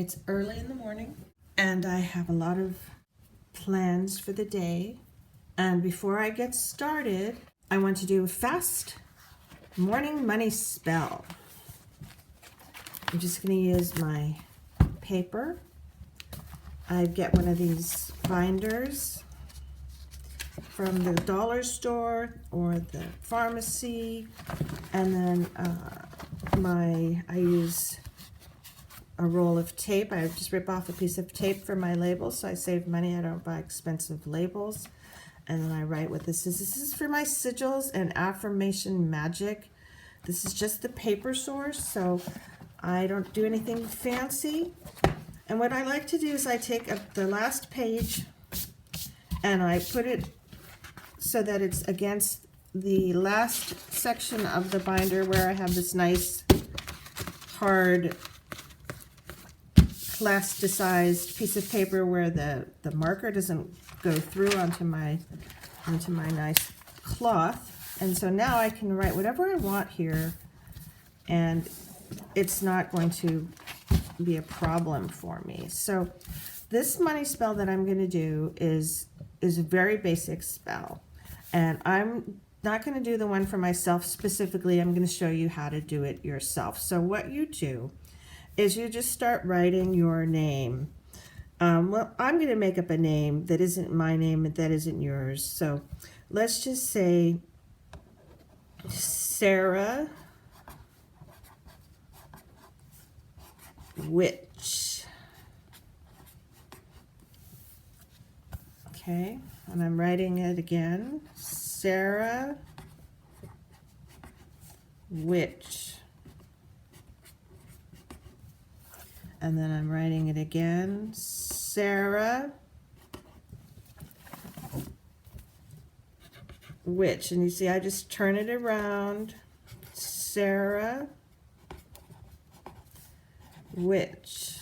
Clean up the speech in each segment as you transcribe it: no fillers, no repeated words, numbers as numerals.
It's early in the morning and I have a lot of plans for the day. And before I get started, I want to do a fast morning money spell. I'm just going to use my paper. I get one of these binders from the dollar store or the pharmacy, and then I use a roll of tape. I just rip off a piece of tape for my labels, so I save money. I don't buy expensive labels. And then I write what this is. This is for my sigils and affirmation magic. This is just the paper source, so I don't do anything fancy. And what I like to do is I take the last page and I put it so that it's against the last section of the binder where I have this nice hard plasticized piece of paper where the marker doesn't go through onto my nice cloth. And so now I can write whatever I want here, and it's not going to be a problem for me. So this money spell that I'm going to do is a very basic spell, and I'm not going to do the one for myself specifically. I'm going to show you how to do it yourself. So what you do is you just start writing your name. Well, I'm going to make up a name that isn't my name and that isn't yours. So let's just say Sarah Witch. Okay, and I'm writing it again. Sarah Witch. And then I'm writing it again. Sarah Witch. And you see, I just turn it around. Sarah Witch.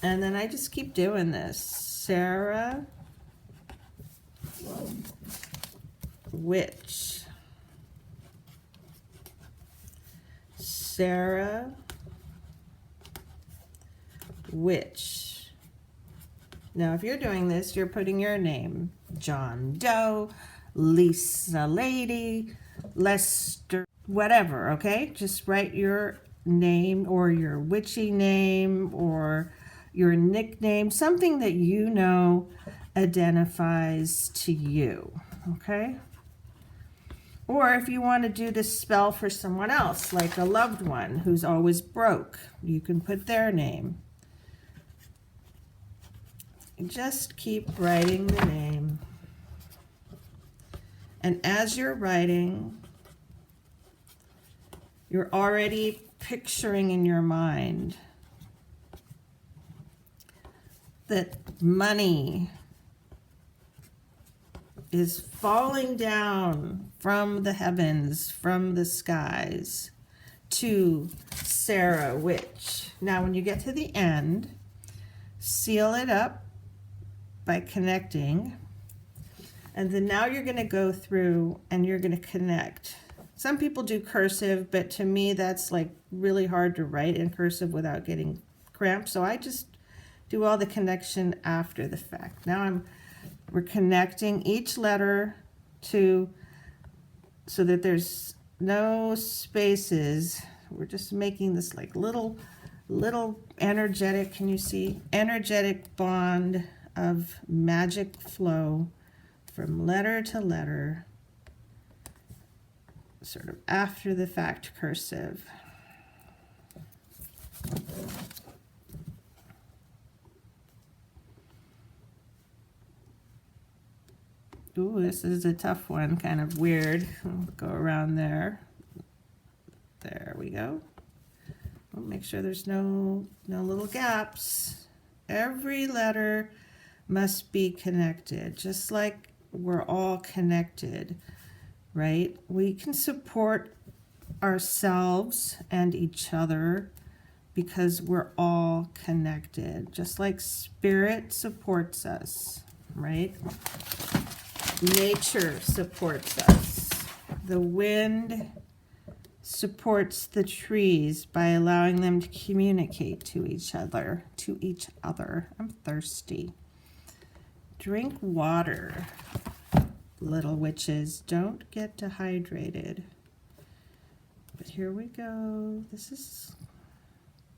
And then I just keep doing this. Sarah Witch. Sarah Witch. Now, if you're doing this, you're putting your name. John Doe, Lisa Lady, Lester, whatever, okay? Just write your name or your witchy name or your nickname, something that you know identifies to you, okay? Or if you want to do this spell for someone else, like a loved one who's always broke, you can put their name. Just keep writing the name. And as you're writing, you're already picturing in your mind that money is falling down from the heavens, from the skies, to Sarah Witch. Now, when you get to the end, seal it up by connecting, and then now you're going to go through and you're going to connect. Some people do cursive, but to me that's like really hard to write in cursive without getting cramped, so I just do all the connection after the fact. Now we're connecting each letter so that there's no spaces. We're just making this like little energetic, can you see? Energetic bond of magic flow from letter to letter, sort of after the fact cursive. Ooh, this is a tough one, kind of weird. I'll go around there. There we go. We'll make sure there's no little gaps. Every letter must be connected, just like we're all connected, right? We can support ourselves and each other because we're all connected, just like spirit supports us, right? Nature supports us. The wind supports the trees by allowing them to communicate to each other. I'm thirsty. Drink water, little witches. Don't get dehydrated. But here we go. This is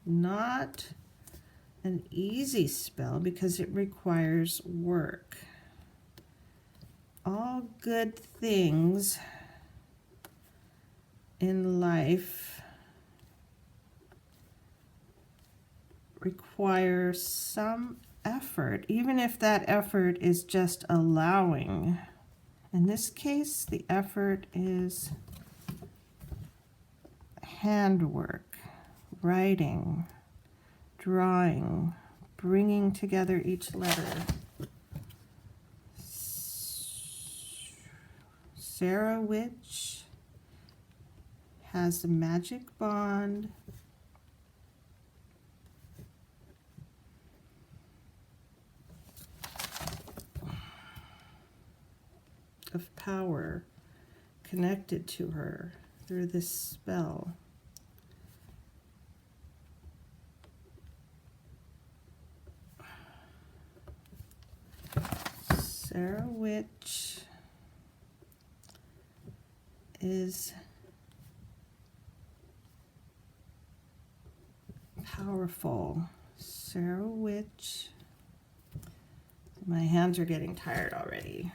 not an easy spell because it requires work. All good things in life require some effort, even if that effort is just allowing. In this case, the effort is handwork, writing, drawing, bringing together each letter. Sarah Witch has a magic bond. Of power connected to her through this spell. Sarah Witch is powerful. Sarah Witch. My hands are getting tired already.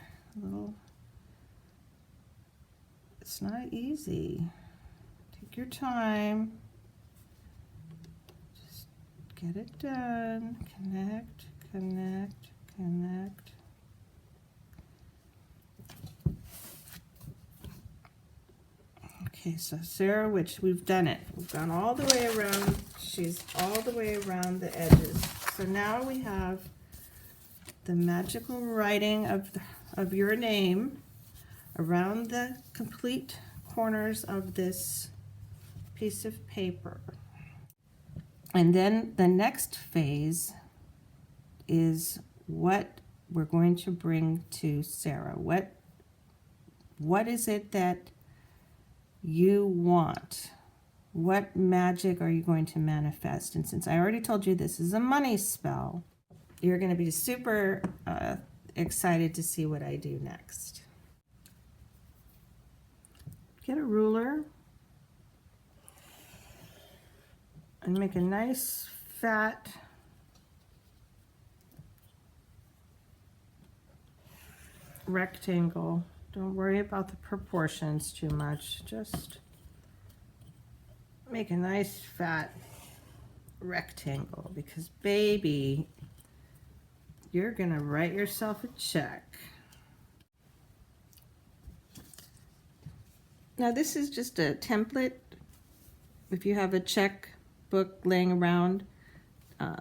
It's not easy. Take your time. Just get it done. Connect, connect, connect. Okay, so Sarah Witch, we've done it. We've gone all the way around. She's all the way around the edges. So now we have the magical writing of your name around the complete corners of this piece of paper. And then the next phase is what we're going to bring to Sarah. What is it that you want? What magic are you going to manifest? And since I already told you this is a money spell, you're going to be super excited to see what I do next. Get a ruler and make a nice fat rectangle. Don't worry about the proportions too much. Just make a nice fat rectangle because, baby, you're gonna write yourself a check. Now this is just a template. If you have a check book laying around, you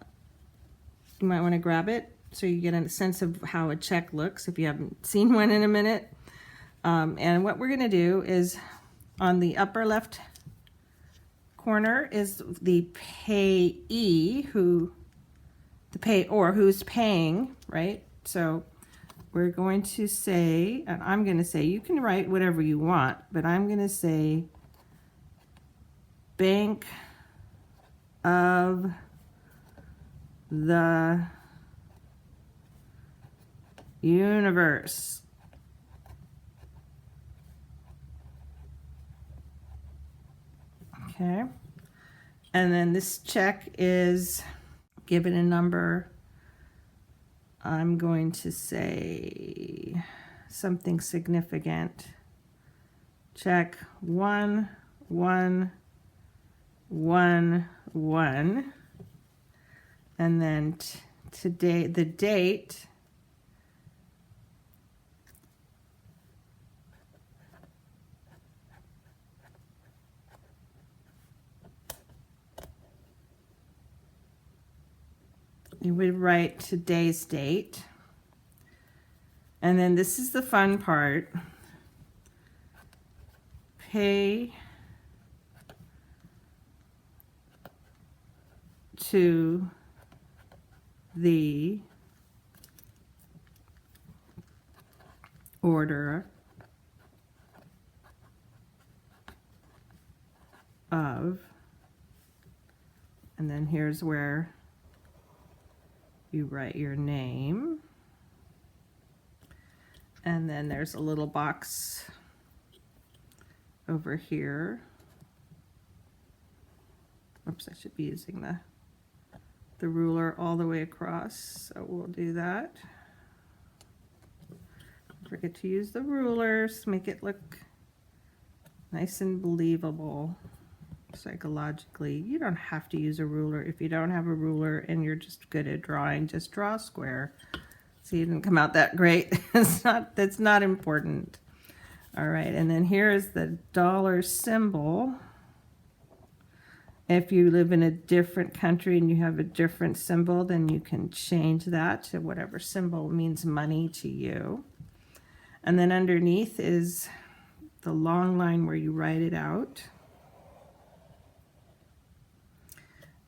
might want to grab it so you get a sense of how a check looks if you haven't seen one in a minute. And what we're going to do is on the upper left corner is the payee, the payor who's paying, right? So we're going to say, and I'm going to say, you can write whatever you want, but I'm going to say Bank of the Universe. Okay. And then this check is given a number. I'm going to say something significant. Check 1111. And then today, the date. You would write today's date. And then this is the fun part. Pay to the order of, and then here's where you write your name. And then there's a little box over here. Oops, I should be using the ruler all the way across, so we'll do that. Don't forget to use the rulers, make it look nice and believable psychologically. You don't have to use a ruler. If you don't have a ruler and you're just good at drawing, just draw a square. See, it didn't come out that great. That's not important. All right, and then here is the dollar symbol. If you live in a different country and you have a different symbol, then you can change that to whatever symbol means money to you. And then underneath is the long line where you write it out.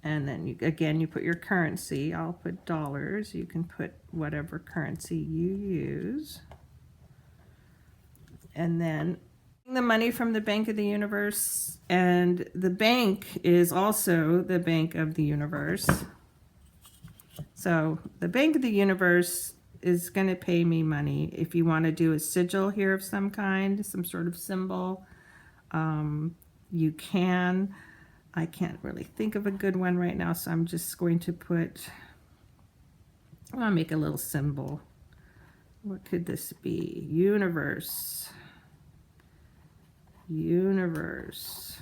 And then again, you put your currency. I'll put dollars. You can put whatever currency you use. And then the money from the Bank of the Universe, and the bank is also the Bank of the Universe. So the Bank of the Universe is going to pay me money. If you want to do a sigil here of some kind, some sort of symbol, you can. I can't really think of a good one right now, so I'm just going to put, I'll make a little symbol. What could this be? Universe. Universe.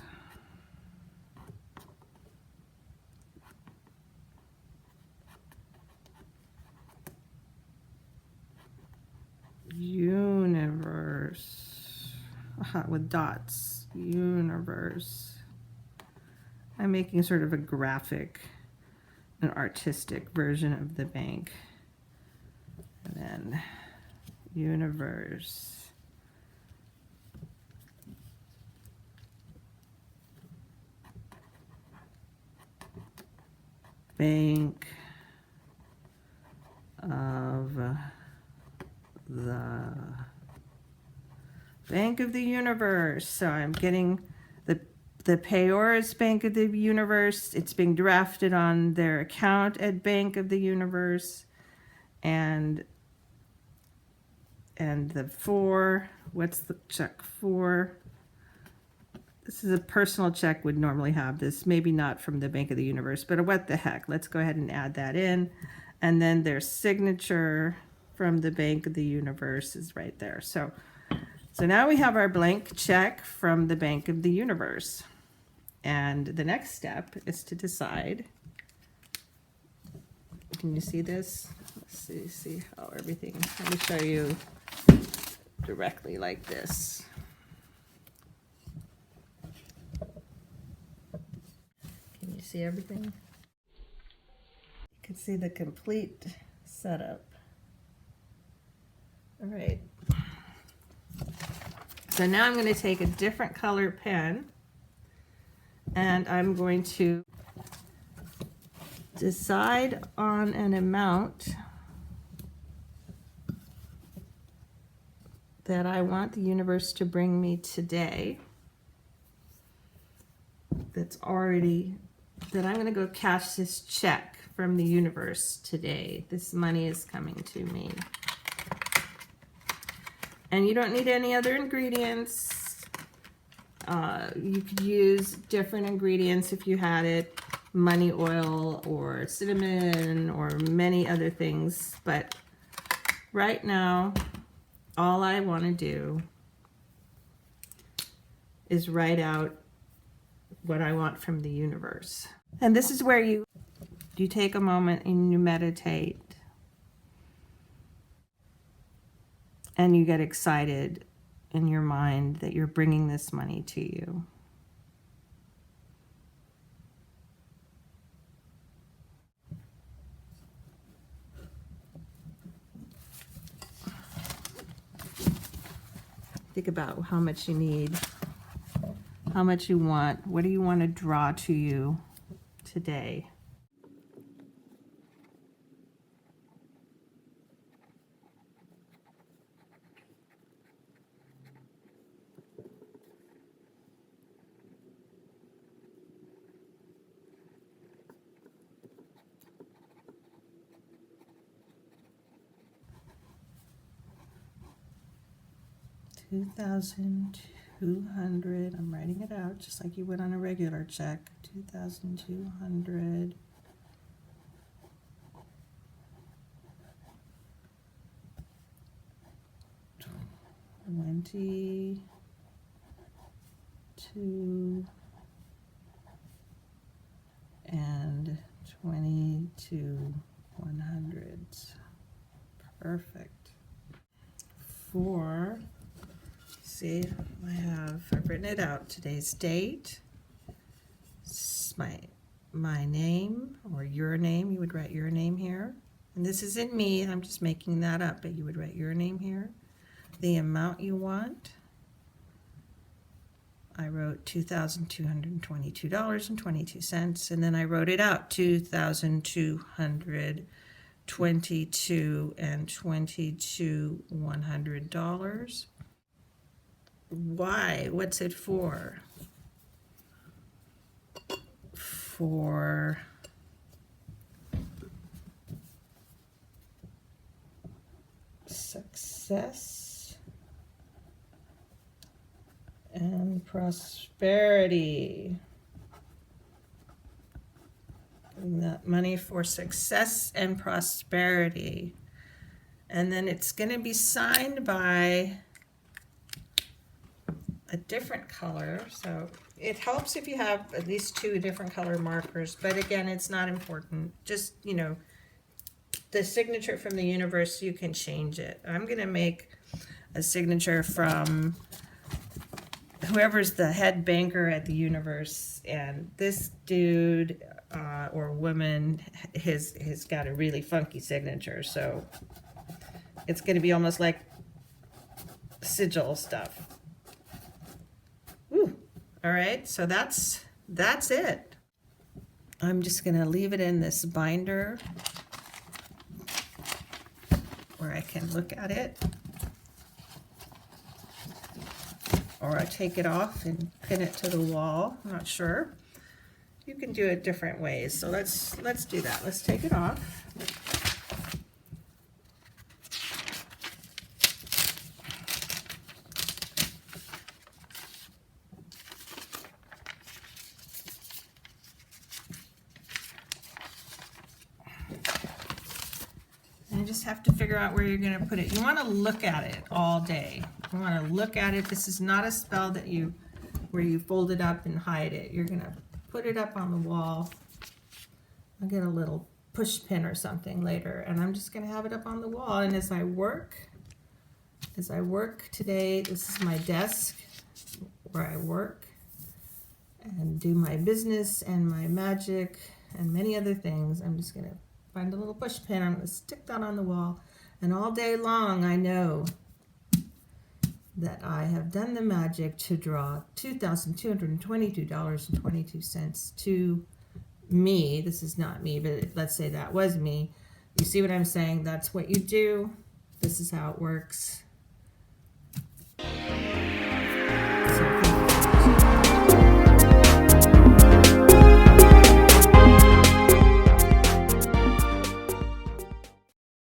Universe. With dots. Universe. I'm making sort of a graphic, an artistic version of the bank. And then universe. Bank of the Bank of the Universe. So I'm getting the payor's Bank of the Universe. It's being drafted on their account at Bank of the Universe. And the for, what's the check for? This is a personal check, would normally have this, maybe not from the Bank of the Universe, but what the heck, let's go ahead and add that in. And then their signature from the Bank of the Universe is right there. So now we have our blank check from the Bank of the Universe. And the next step is to decide, can you see this? Let's see how everything, let me show you directly like this. Can you see everything? You can see the complete setup. All right. So now I'm going to take a different color pen and I'm going to decide on an amount that I want the universe to bring me today. That I'm going to go cash this check from the universe today. This money is coming to me. And you don't need any other ingredients. You could use different ingredients if you had it, money oil or cinnamon or many other things. But right now, all I want to do is write out what I want from the universe. And this is where you take a moment and you meditate. And you get excited in your mind that you're bringing this money to you. Think about how much you need, how much you want, what do you want to draw to you today? 2,200. I'm writing it out just like you would on a regular check. 2,200. $22 and 22/100. Perfect. For, see, I've written it out. Today's date, my name or your name. You would write your name here. And this isn't me. I'm just making that up, but you would write your name here. The amount you want. I wrote $2,222.22, and then I wrote it out, $2,222 and $22/100. Why? What's it for? For success and prosperity. Getting that money for success and prosperity. And then it's going to be signed by a different color. So it helps if you have at least 2 different color markers. But again, it's not important. Just, you know, the signature from the universe, you can change it. I'm going to make a signature from whoever's the head banker at the universe, and this dude or woman has got a really funky signature, so it's going to be almost like sigil stuff. Ooh. All right, so that's it. I'm just going to leave it in this binder where I can look at it. Or I take it off and pin it to the wall. I'm not sure. You can do it different ways. So let's do that. Let's take it off. And you just have to figure out where you're going to put it. You want to look at it all day. You want to look at it. This is not a spell that where you fold it up and hide it. You're going to put it up on the wall. I'll get a little push pin or something later, and I'm just going to have it up on the wall. And as I work today, this is my desk where I work and do my business and my magic and many other things. I'm just going to find a little push pin. I'm going to stick that on the wall, and all day long I know that I have done the magic to draw $2,222.22 to me. This is not me, but let's say that was me. You see what I'm saying? That's what you do. This is how it works.